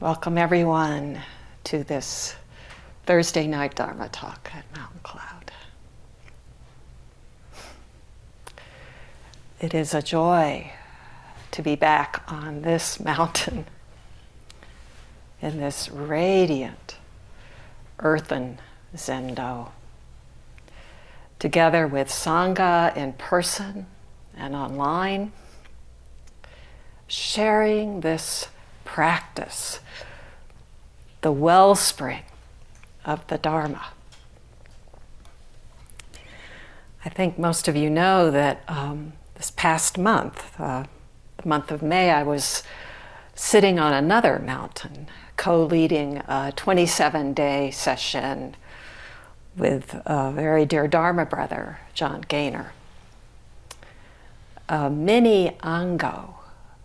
Welcome everyone to this Thursday night Dharma talk at Mountain Cloud. It is a joy to be back on this mountain in this radiant earthen zendo, together with Sangha in person and online, sharing this practice, the wellspring of the Dharma. I think most of you know that this past month, the month of May, I was sitting on another mountain, co-leading a 27-day session with a very dear Dharma brother, John Gaynor. A mini Ango,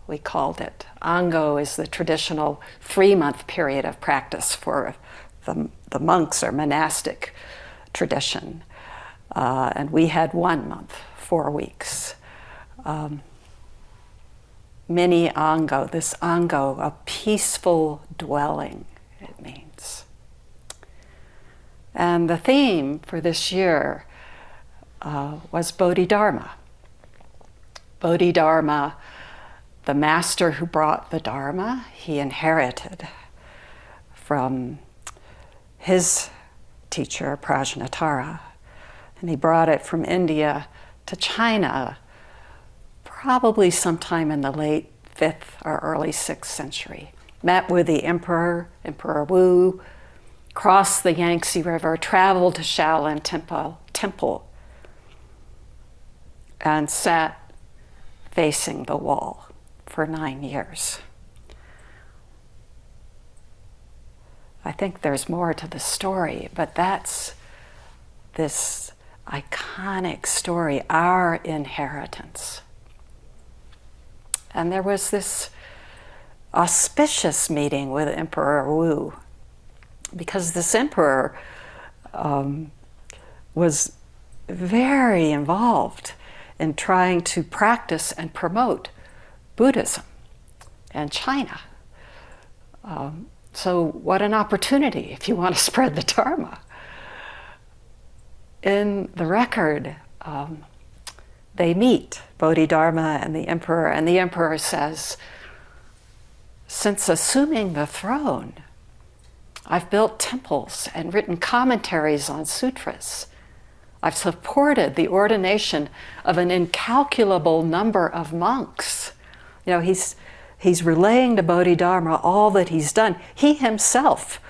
we called it. Ango is the traditional 3-month period of practice for the monks or monastic tradition. And we had 1 month, 4 weeks. Mini Ango, this Ango, a peaceful dwelling, it means. And the theme for this year was Bodhidharma. Bodhidharma, the master who brought the Dharma, he inherited from his teacher, Prajnatara. And he brought it from India to China, probably sometime in the late 5th or early 6th century. Met with the Emporor Wu, crossed the Yangtze River, traveled to Shaolin Temple, and sat facing the wall for 9 years. I think there's more to the story, but that's this iconic story, our inheritance. And there was this auspicious meeting with Emporor Wu, because this emperor was very involved in trying to practice and promote Buddhism and China. So what an opportunity if you want to spread the Dharma. In the record, they meet, Bodhidharma and the emperor says, since assuming the throne, I've built temples and written commentaries on sutras. I've supported the ordination of an incalculable number of monks. You know, he's relaying to Bodhidharma all that he's done. He himself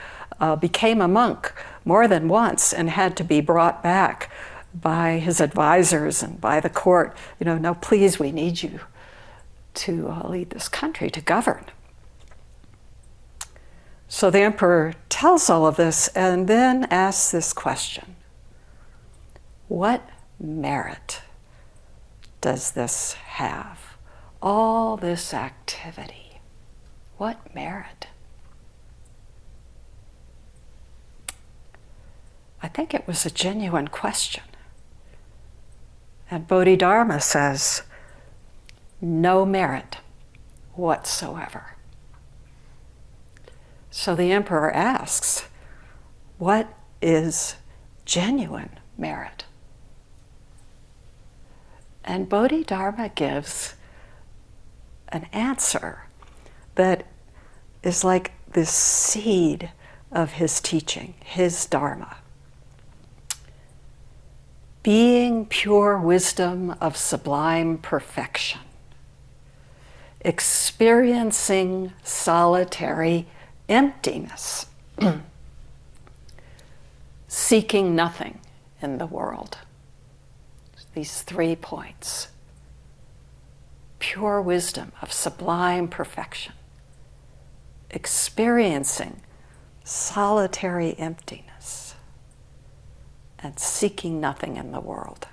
became a monk more than once and had to be brought back by his advisors and by the court. You know, no, please, we need you to lead this country, to govern. So the emperor tells all of this and then asks this question: what merit does this have? All this activity, what merit? I think it was a genuine question. And Bodhidharma says, no merit whatsoever. So the emperor asks, what is genuine merit? And Bodhidharma gives an answer that is like this seed of his teaching, his Dharma. Being pure wisdom of sublime perfection, experiencing solitary emptiness, seeking nothing in the world. These 3 points. Pure wisdom of sublime perfection, experiencing solitary emptiness, and seeking nothing in the world.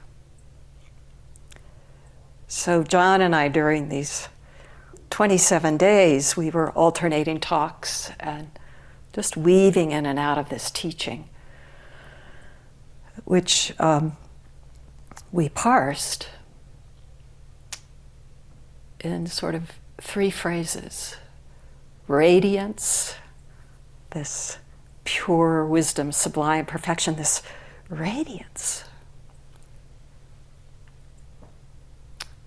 So John and I, during these 27 days, we were alternating talks and just weaving in and out of this teaching, which we parsed in sort of 3 phrases: radiance, this pure wisdom, sublime perfection, this radiance.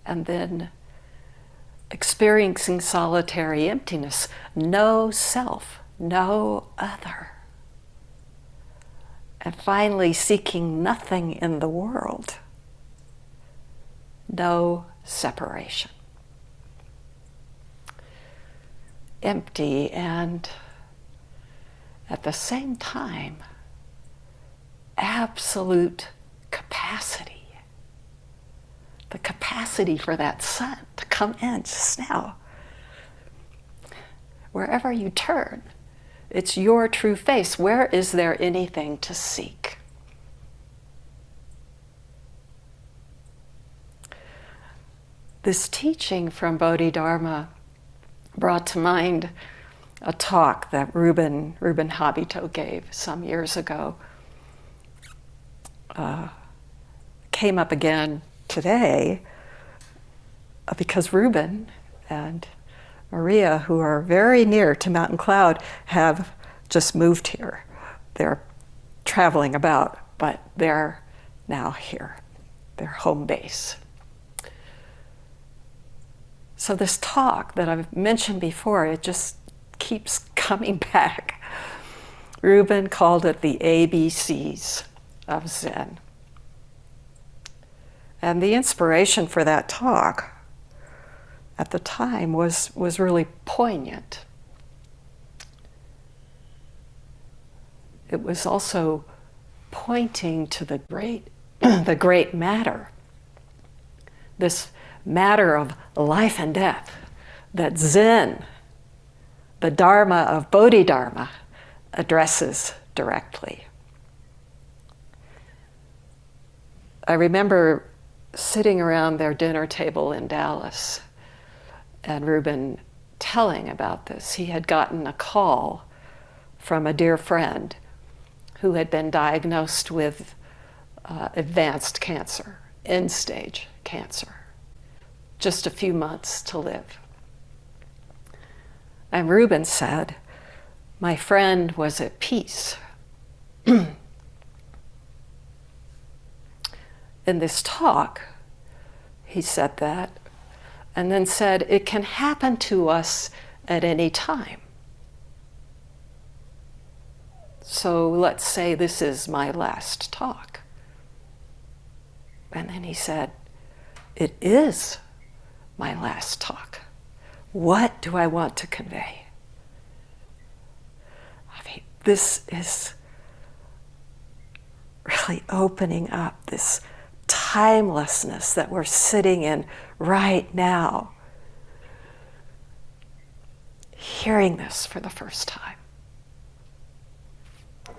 And then experiencing solitary emptiness, no self, no other. And finally seeking nothing in the world, no separation. Empty and at the same time, absolute capacity. The capacity for that sun to come in just now. Wherever you turn, it's your true face. Where is there anything to seek? This teaching from Bodhidharma brought to mind a talk that Rubin Habito gave some years ago. Came up again today because Rubin and Maria, who are very near to Mountain Cloud, have just moved here. They're traveling about, but they're now here, their home base. So this talk that I've mentioned before, it just keeps coming back. Rubin called it the ABCs of Zen. And the inspiration for that talk at the time was really poignant. It was also pointing to the great matter, this matter of life and death that Zen, the Dharma of Bodhidharma, addresses directly. I remember sitting around their dinner table in Dallas and Rubin telling about this. He had gotten a call from a dear friend who had been diagnosed with advanced cancer, end-stage cancer, just a few months to live. And Rubin said, my friend was at peace. In this talk, he said that, and then said, it can happen to us at any time. So let's say this is my last talk. And then he said, it is my last talk. What do I want to convey? I mean, this is really opening up this timelessness that we're sitting in right now. Hearing this for the first time.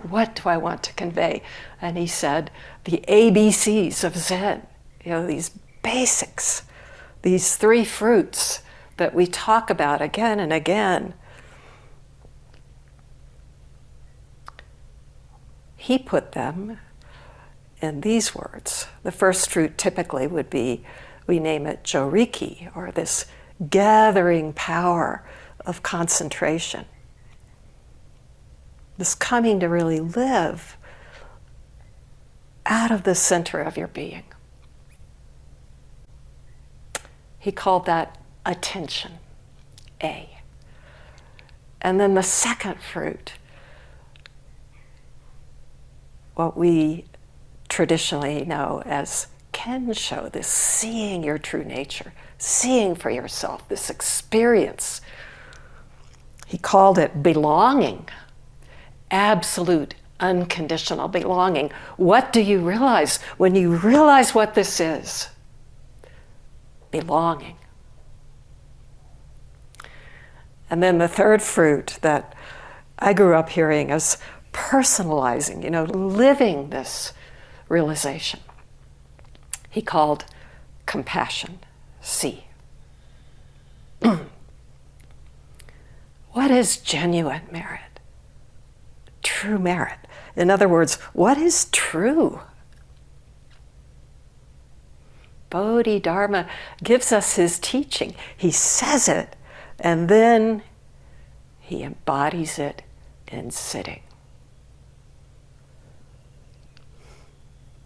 What do I want to convey? And he said, the ABCs of Zen, these basics, these three fruits that we talk about again and again. He put them in these words. The first fruit typically would be, we name it joriki, or this gathering power of concentration. This coming to really live out of the center of your being. He called that attention, A. And then the second fruit, what we traditionally know as kensho, this seeing your true nature, seeing for yourself, this experience. He called it belonging, absolute, unconditional belonging. What do you realize when you realize what this is? Belonging. And then the third fruit that I grew up hearing is personalizing, living this realization. He called compassion, C. What is genuine merit? True merit. In other words, what is true? Bodhidharma gives us his teaching. He says it, and then he embodies it in sitting.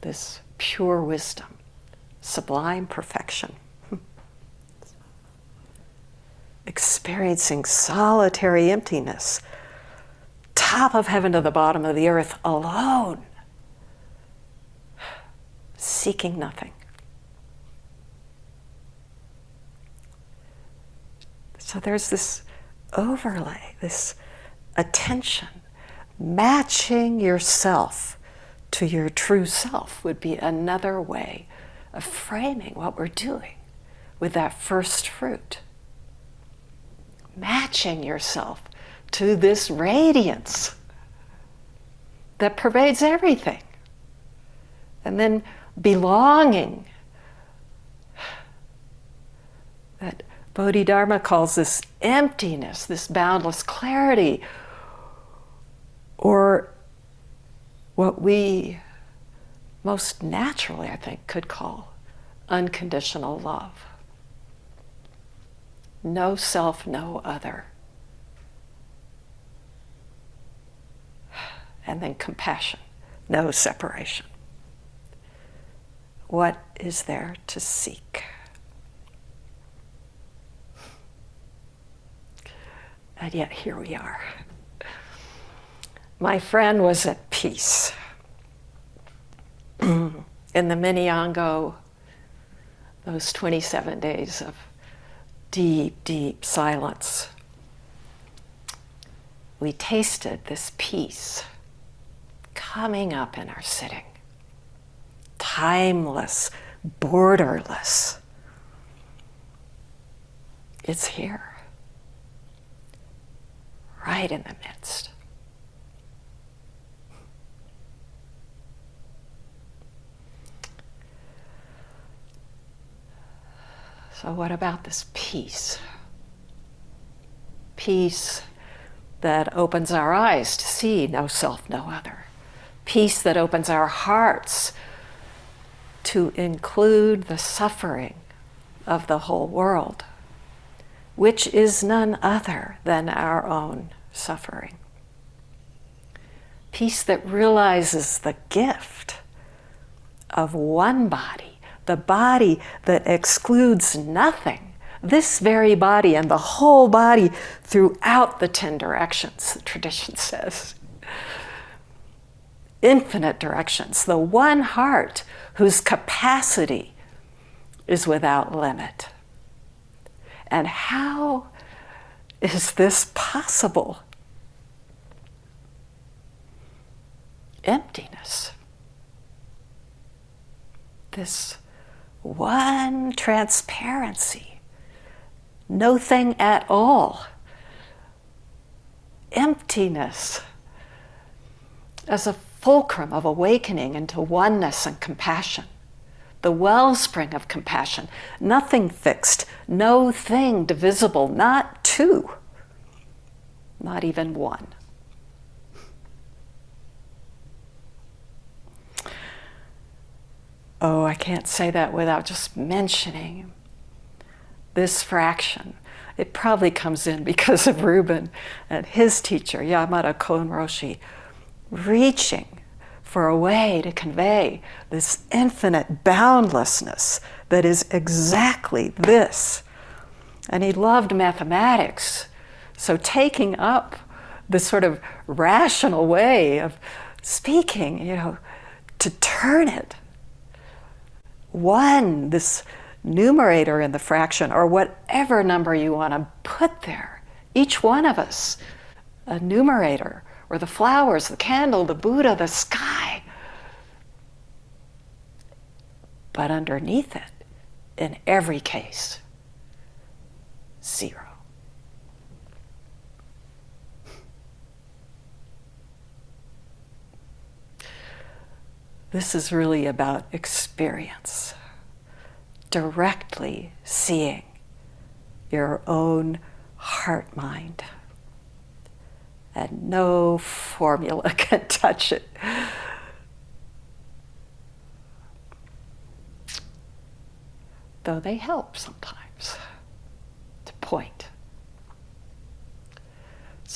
This pure wisdom, sublime perfection. Experiencing solitary emptiness, top of heaven to the bottom of the earth alone, seeking nothing. So there's this overlay, this attention, matching yourself to your true self would be another way of framing what we're doing with that first fruit. Matching yourself to this radiance that pervades everything. And then belonging, that Bodhidharma calls this emptiness, this boundless clarity, or what we most naturally, I think, could call unconditional love. No self, no other. And then compassion, no separation. What is there to seek? And yet here we are. My friend was at peace. In the Minyango, those 27 days of deep, deep silence, we tasted this peace coming up in our sitting. Timeless, borderless. It's here, right in the midst. So what about this peace? Peace that opens our eyes to see no self, no other. Peace that opens our hearts to include the suffering of the whole world, which is none other than our own suffering. Peace that realizes the gift of one body, the body that excludes nothing, this very body and the whole body throughout the 10 directions, the tradition says. Infinite directions, the one heart whose capacity is without limit. And how is this possible? Emptiness. This one transparency, no thing at all. Emptiness as a fulcrum of awakening into oneness and compassion, the wellspring of compassion, nothing fixed, no thing divisible, not two, not even one. Oh, I can't say that without just mentioning this fraction. It probably comes in because of Rubin and his teacher, Yamada Koen Roshi, reaching for a way to convey this infinite boundlessness that is exactly this. And he loved mathematics. So taking up this sort of rational way of speaking, to turn it one, this numerator in the fraction, or whatever number you want to put there, each one of us, a numerator, or the flowers, the candle, the Buddha, the sky. But underneath it, in every case, 0. This is really about experience, directly seeing your own heart-mind. And no formula can touch it. Though they help sometimes to point.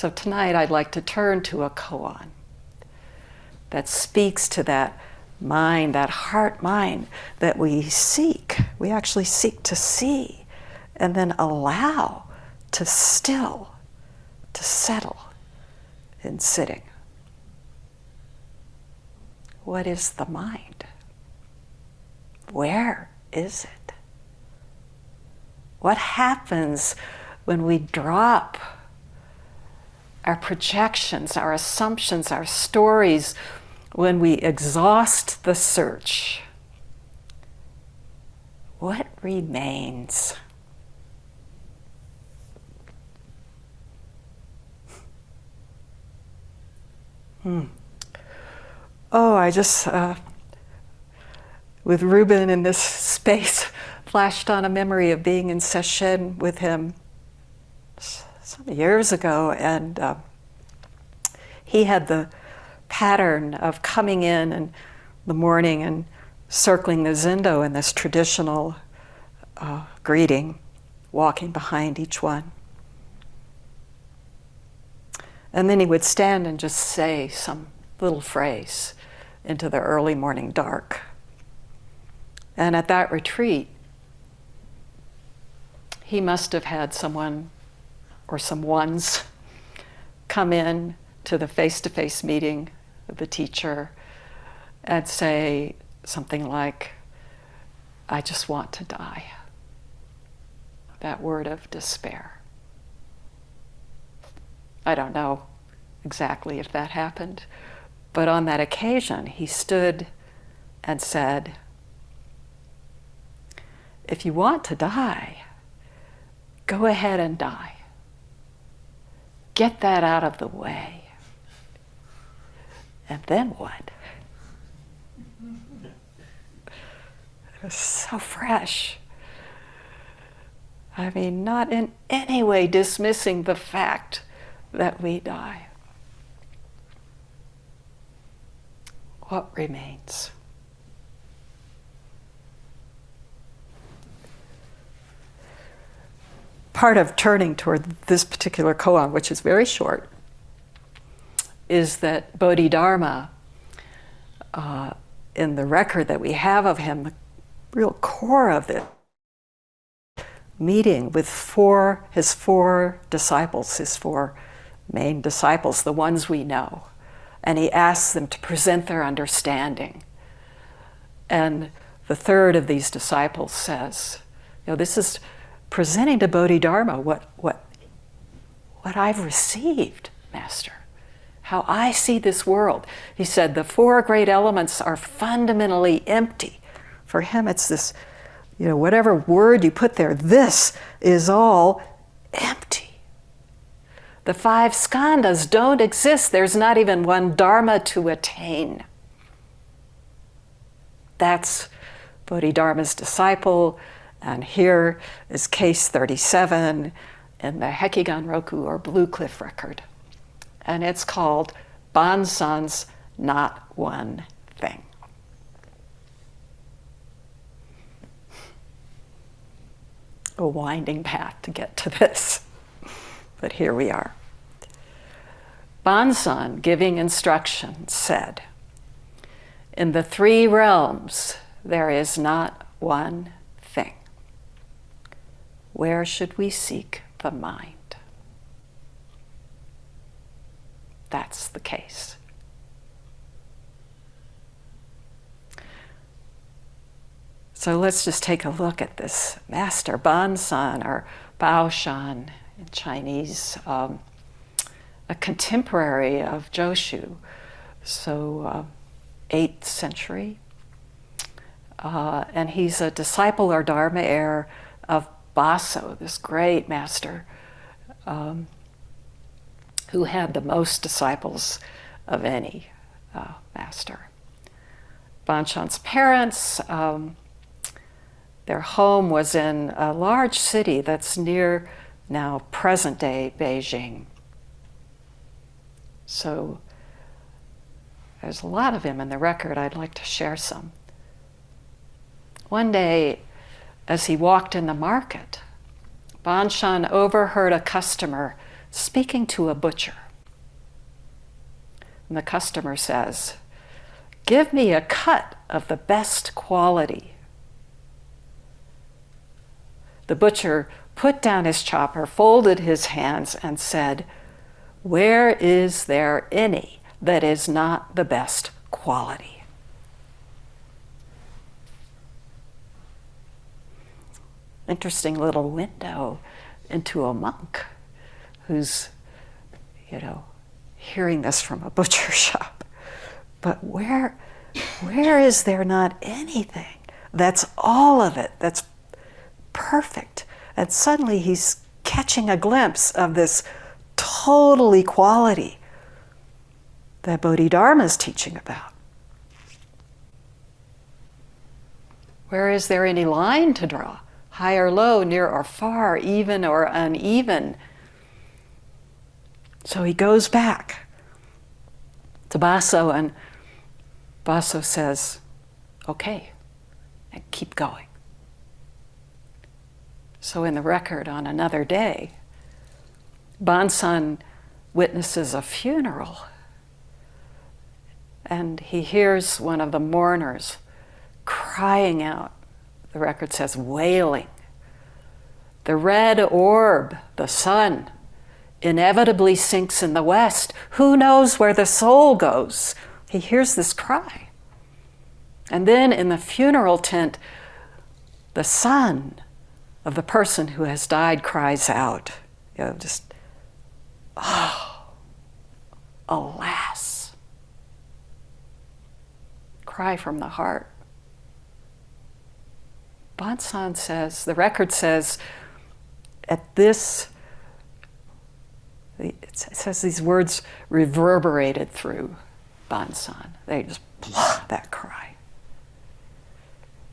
So tonight I'd like to turn to a koan that speaks to that mind, that heart mind that we seek. We actually seek to see and then allow to still, to settle in sitting. What is the mind? Where is it? What happens when we drop our projections, our assumptions, our stories, when we exhaust the search? What remains? Oh, I just, with Rubin in this space, flashed on a memory of being in sesshin with him some years ago, and he had the pattern of coming in the morning and circling the zendo in this traditional greeting, walking behind each one. And then he would stand and just say some little phrase into the early morning dark. And at that retreat, he must have had someone or some ones come in to the face-to-face meeting of the teacher and say something like, "I just want to die." That word of despair. I don't know exactly if that happened, but on that occasion, he stood and said, "If you want to die, go ahead and die. Get that out of the way. And then what?" It was so fresh. I mean, not in any way dismissing the fact that we die. What remains? Part of turning toward this particular koan, which is very short, is that Bodhidharma, in the record that we have of him, the real core of it, meeting with his four disciples, his four main disciples, the ones we know, and he asks them to present their understanding. And the third of these disciples says, this is presenting to Bodhidharma what I've received, Master, how I see this world. He said the four great elements are fundamentally empty. For him, it's this, whatever word you put there, this is all empty. The five skandhas don't exist. There's not even one dharma to attain. That's Bodhidharma's disciple, and here is case 37 in the Hekiganroku, or Blue Cliff record. And it's called Bansan's Not One Thing. A winding path to get to this, but here we are. Banzan, giving instruction, said, "In the three realms, there is not one thing. Where should we seek the mind?" That's the case. So let's just take a look at this master, Bansan, or Baoshan in Chinese, a contemporary of Joshu, so 8th century. And he's a disciple or Dharma heir of Baso, this great master, who had the most disciples of any master. Banshan's parents, their home was in a large city that's near now present-day Beijing. So there's a lot of him in the record. I'd like to share some. One day, as he walked in the market, Banshan overheard a customer speaking to a butcher. And the customer says, "Give me a cut of the best quality." The butcher put down his chopper, folded his hands, and said, "Where is there any that is not the best quality?" Interesting little window into a monk who's, hearing this from a butcher shop. But where is there not anything that's all of it, that's perfect? And suddenly he's catching a glimpse of this total equality that Bodhidharma is teaching about. Where is there any line to draw? High or low, near or far, even or uneven? So he goes back to Baso, and Baso says, "Okay," and keep going. So in the record on another day, Bansan witnesses a funeral, and he hears one of the mourners crying out. The record says, wailing. "The red orb, the sun, inevitably sinks in the west. Who knows where the soul goes?" He hears this cry. And then in the funeral tent, the son of the person who has died cries out, just, "Oh, alas." Cry from the heart. Bansan says, the record says, at this, it says these words reverberated through Bansan. They just, that cry.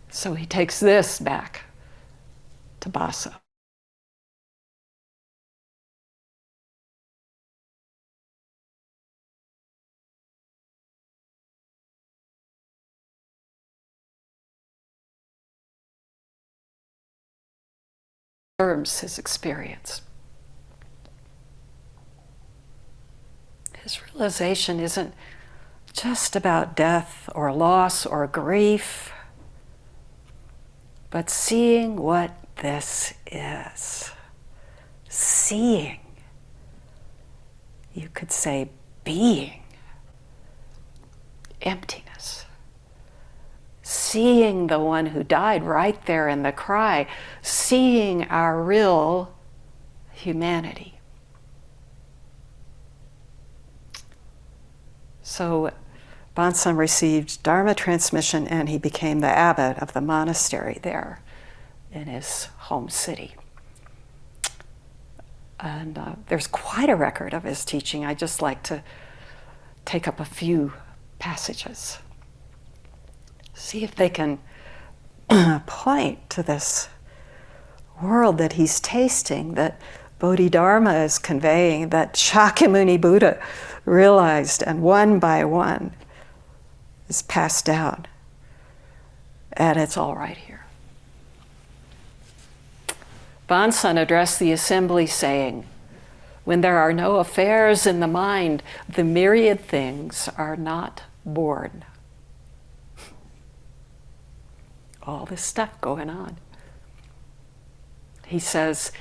So he takes this back to Baso. Confirms his experience. His realization isn't just about death or loss or grief, but seeing what this is. Seeing. You could say being. Emptiness. Seeing the one who died right there in the cry. Seeing our real humanity. So Bansan received Dharma transmission, and he became the abbot of the monastery there in his home city. And there's quite a record of his teaching. I just like to take up a few passages. See if they can point to this world that he's tasting, that Bodhidharma is conveying, that Shakymuni Buddha realized, and one by one is passed down. And it's all right here. Bansan addressed the assembly saying, "When there are no affairs in the mind, the myriad things are not born." All this stuff going on. He says,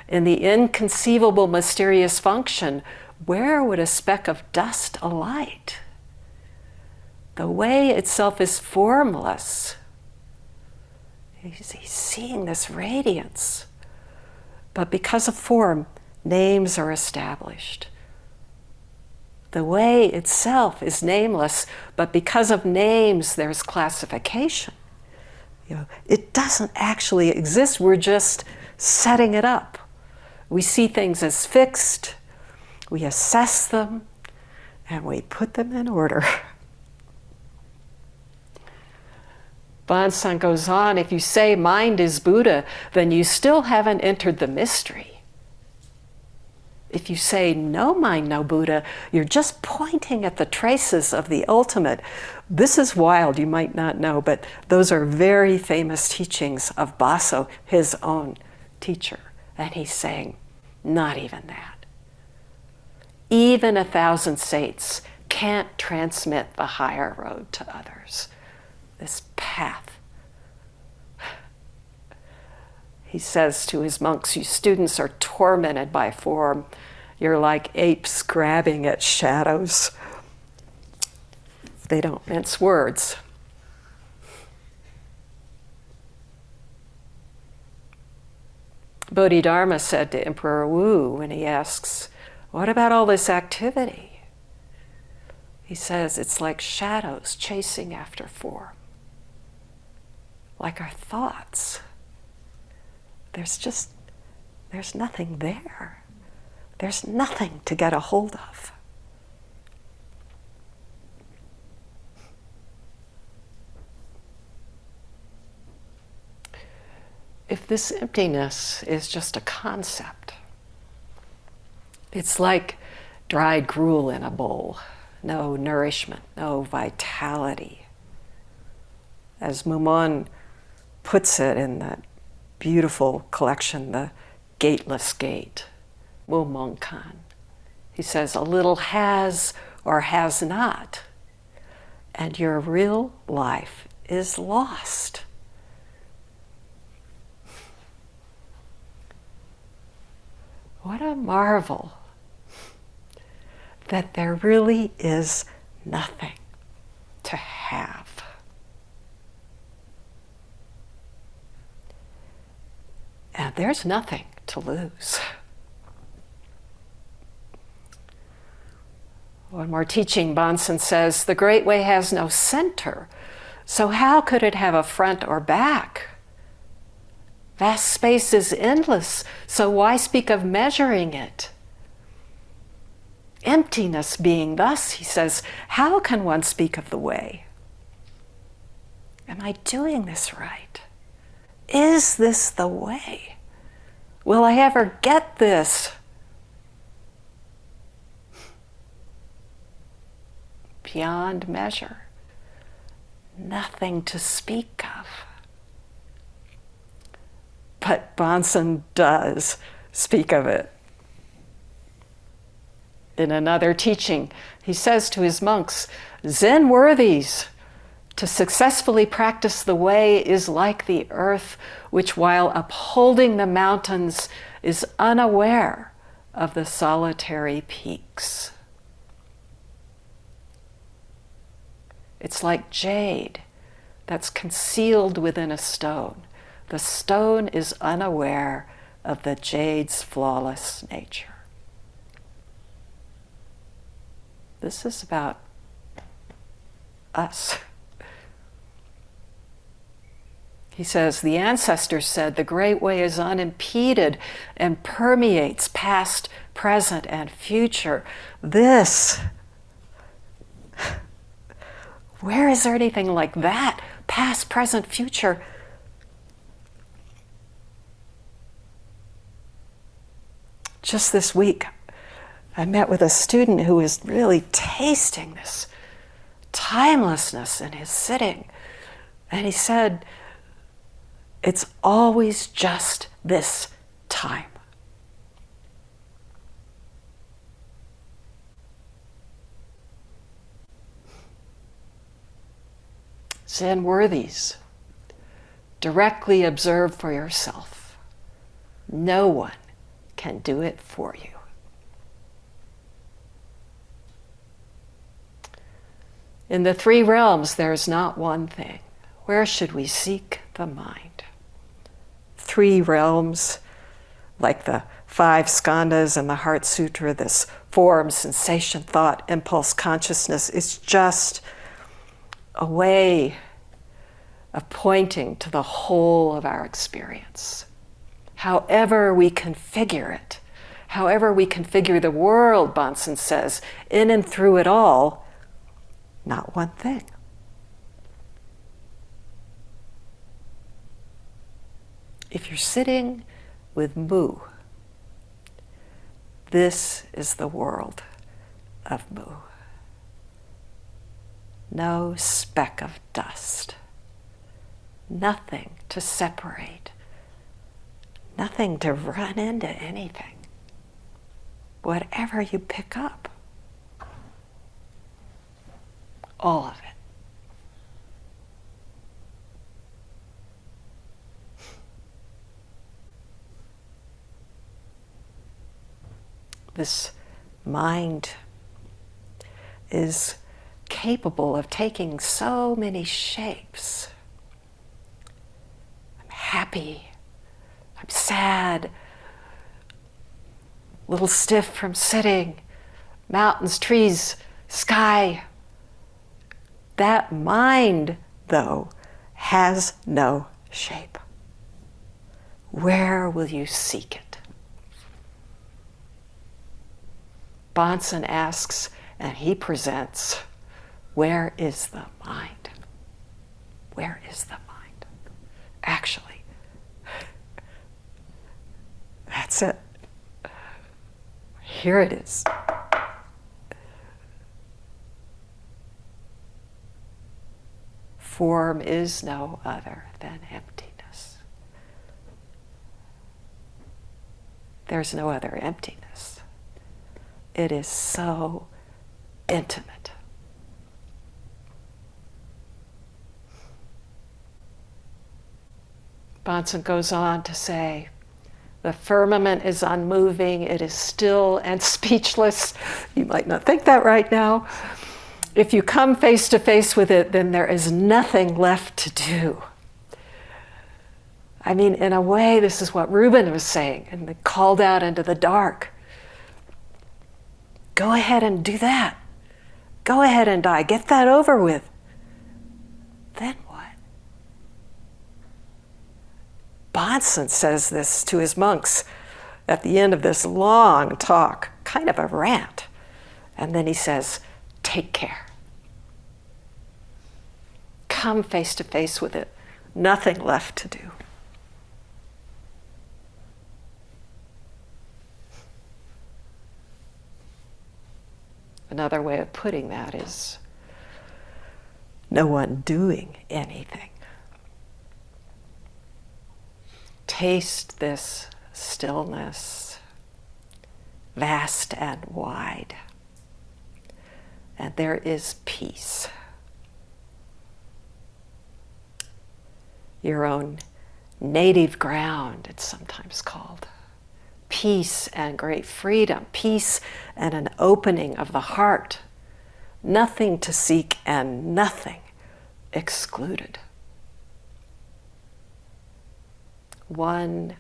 in the inconceivable mysterious function, where would a speck of dust alight? The way itself is formless. He's seeing this radiance. But because of form, names are established. The way itself is nameless, but because of names, there's classification. It doesn't actually exist. We're just setting it up. We see things as fixed, we assess them, and we put them in order. Bansan goes on, if you say mind is Buddha, then you still haven't entered the mystery. If you say no mind, no Buddha, you're just pointing at the traces of the ultimate. This is wild, you might not know, but those are very famous teachings of Baso, his own teacher. And he's saying, not even that. even 1,000 saints can't transmit the higher road to others. This path. He says to his monks, you students are tormented by form. You're like apes grabbing at shadows. They don't mince words. Bodhidharma said to Emperor Wu when he asks, what about all this activity? He says it's like shadows chasing after form. Like our thoughts. There's nothing there. There's nothing to get a hold of. If this emptiness is just a concept, it's like dried gruel in a bowl. No nourishment, no vitality. As Mumon puts it in that beautiful collection, The Gateless Gate, Mumon Kan. He says, a little has or has not, and your real life is lost. What a marvel that there really is nothing to have. And there's nothing to lose. One more teaching, Bansan says, the Great Way has no center, so how could it have a front or back? Vast space is endless, so why speak of measuring it? Emptiness being thus, he says, how can one speak of the way? Am I doing this right? Is this the way? Will I ever get this? Beyond measure, nothing to speak of. But Bansan does speak of it. In another teaching, he says to his monks, Zen worthies, to successfully practice the way is like the earth, which while upholding the mountains is unaware of the solitary peaks. It's like jade that's concealed within a stone. The stone is unaware of the jade's flawless nature. This is about us. He says, the ancestors said the Great Way is unimpeded and permeates past, present, and future. This, where is there anything like that? Past, present, future. Just this week, I met with a student who was really tasting this timelessness in his sitting. And he said, it's always just this time. Zen worthies, directly observe for yourself. No one can do it for you. In the three realms, there's not one thing. Where should we seek the mind? Three realms, like the 5 skandhas and the Heart Sutra, this form, sensation, thought, impulse, consciousness, is just a way of pointing to the whole of our experience. However we configure it, however we configure the world, Bansan says, in and through it all, not one thing. If you're sitting with Mu, this is the world of Mu. No speck of dust, nothing to separate, nothing to run into anything. whatever you pick up, all of it. This mind is capable of taking so many shapes. I'm happy, I'm sad, a little stiff from sitting, mountains, trees, sky. That mind, though, has no shape. Where will you seek it? Bansan asks, and he presents, where is the mind? Where is the mind? Actually, that's it. Here it is. Form is no other than emptiness. There's no other emptiness. It is so intimate. Bansan goes on to say, the firmament is unmoving, it is still and speechless. You might not think that right now. If you come face to face with it, then there is nothing left to do. I mean, in a way, this is what Rubin was saying, and they called out into the dark. Go ahead and do that. Go ahead and die. Get that over with. Then what? Bansan says this to his monks at the end of this long talk, kind of a rant. And then he says, take care. Come face to face with it. Nothing left to do. Another way of putting that is no one doing anything. Taste this stillness, vast and wide, and there is peace. Your own native ground, it's sometimes called. Peace and great freedom, peace and an opening of the heart. Nothing to seek and nothing excluded. One,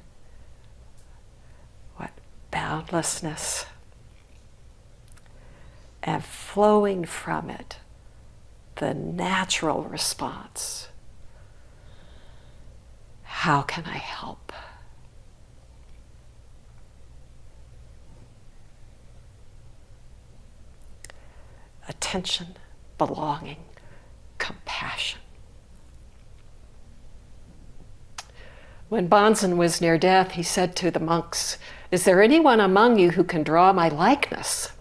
boundlessness, and flowing from it, the natural response. How can I help? Attention, belonging, compassion. When Banzan was near death, he said to the monks, "Is there anyone among you who can draw my likeness?"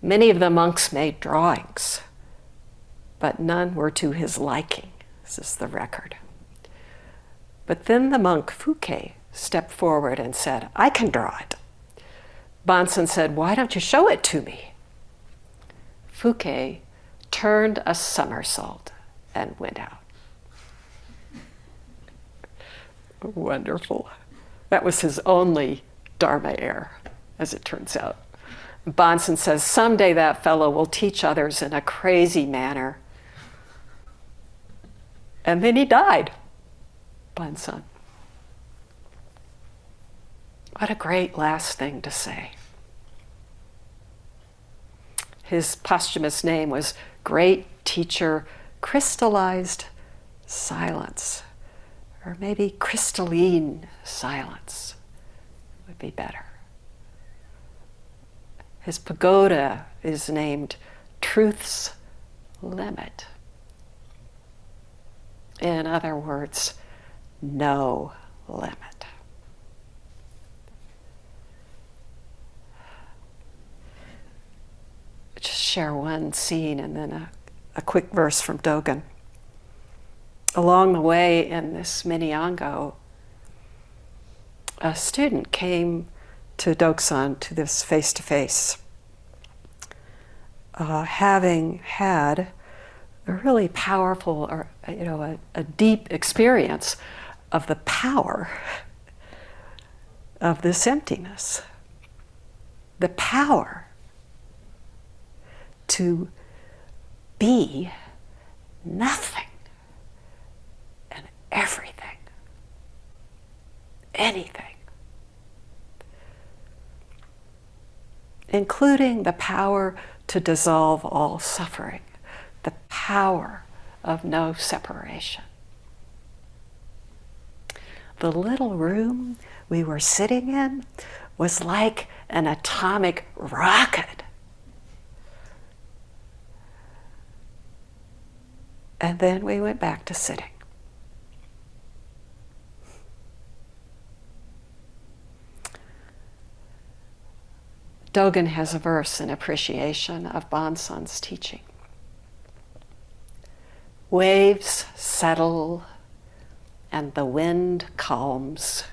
Many of the monks made drawings, but none were to his liking. This is the record. But then the monk Fuke stepped forward and said, "I can draw it." Bansan said, "Why don't you show it to me?" Fuke turned a somersault and went out. Wonderful. That was his only Dharma error, as it turns out. Bansan says, someday that fellow will teach others in a crazy manner. And then he died, Bansan. What a great last thing to say. His posthumous name was Great Teacher Crystallized Silence, or maybe crystalline silence would be better. His pagoda is named Truth's Limit. In other words, no limit. Just share one scene and then a quick verse from Dogen. Along the way in this Minyango, a student came to Doksan, to this face-to-face, having had a really powerful, or a deep experience of the power of this emptiness, the power to be nothing and everything, anything, including the power to dissolve all suffering, the power of no separation. The little room we were sitting in was like an atomic rocket. And then we went back to sitting. Dogen has a verse in appreciation of Bansan's teaching. Waves settle and the wind calms.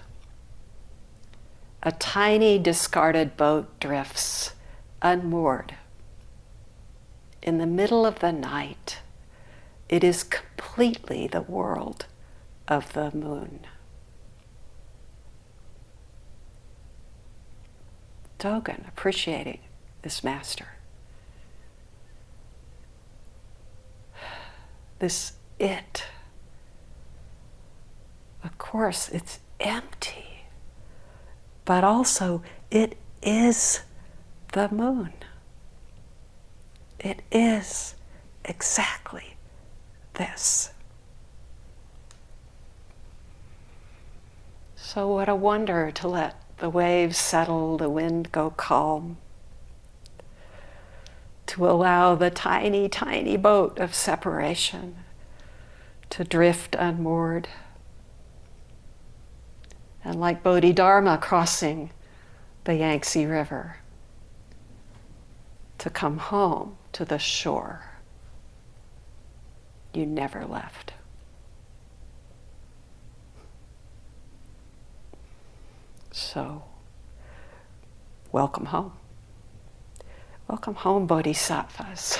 A tiny discarded boat drifts unmoored. In the middle of the night, it is completely the world of the moon. Dogen appreciating this master. This it. Of course, it's empty, but also it is the moon. It is exactly this. So what a wonder to let the waves settle, the wind go calm, to allow the tiny, tiny boat of separation to drift unmoored. And like Bodhidharma crossing the Yangtze River, to come home to the shore you never left. So, welcome home. Welcome home, Bodhisattvas.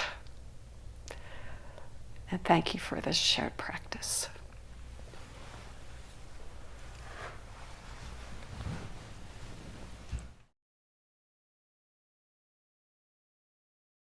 And thank you for this shared practice.